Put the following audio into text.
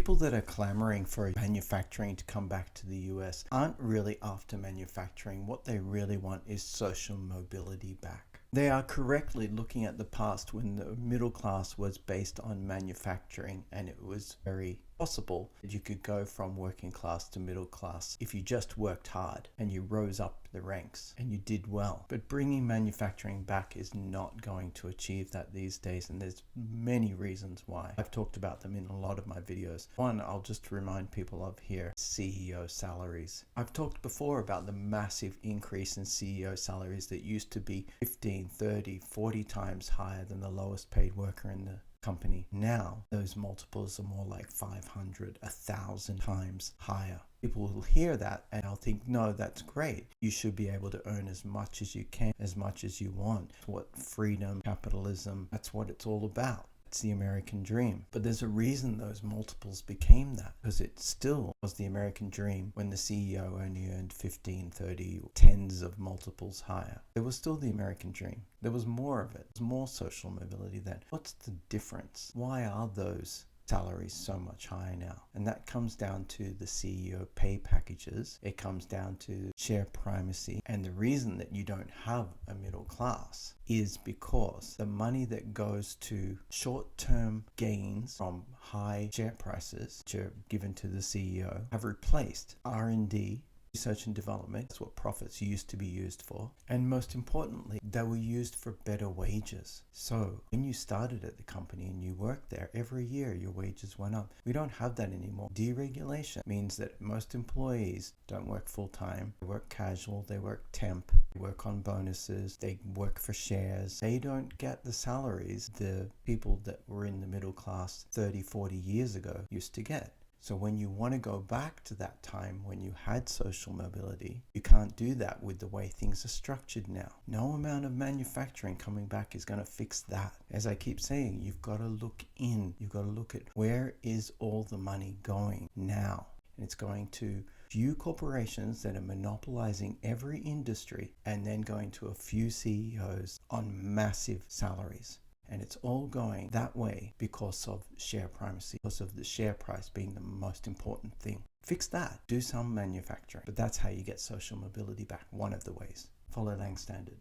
people that are clamoring for manufacturing to come back to the US aren't really after manufacturing. What they really want is social mobility back. They are correctly looking at the past when the middle class was based on manufacturing, and it was very possible that you could go from working class to middle class if you just worked hard and you rose up the ranks and you did well. But bringing manufacturing back is not going to achieve that these days, and there's many reasons why. I've talked about them in a lot of my videos. One, I'll just remind people of here, CEO salaries. I've talked before about the massive increase in CEO salaries that used to be 15, 30, 40 times higher than the lowest paid worker in the company. Now those multiples are more like 500, 1,000 times higher. People will hear that and they'll think, no, that's great. You should be able to earn as much as you can, as much as you want. It's what freedom, capitalism, that's what it's all about. It's the American dream. But there's a reason those multiples became that, because it still was the American dream when the CEO only earned 15, 30, tens of multiples higher. It was still the American dream. There was more of it. There was more social mobility then. What's the difference? Why are those salaries so much higher now? And that comes down to the CEO pay packages. It comes down to share primacy. And the reason that you don't have a middle class is because the money that goes to short-term gains from high share prices, which are given to the CEO, have replaced R&D, research and development. That's what profits used to be used for. And most importantly, they were used for better wages. So when you started at the company and you worked there, every year your wages went up. We don't have that anymore. Deregulation means that most employees don't work full-time. They work casual, they work temp, they work on bonuses, they work for shares. They don't get the salaries the people that were in the middle class 30, 40 years ago used to get. So when you want to go back to that time when you had social mobility, you can't do that with the way things are structured now. No amount of manufacturing coming back is going to fix that. As I keep saying, you've got to look in. You've got to look at where is all the money going now. And it's going to few corporations that are monopolizing every industry and then going to a few CEOs on massive salaries. And it's all going that way because of share primacy, because of the share price being the most important thing. Fix that. Do some manufacturing. But that's how you get social mobility back. One of the ways. Follow Lang Standard.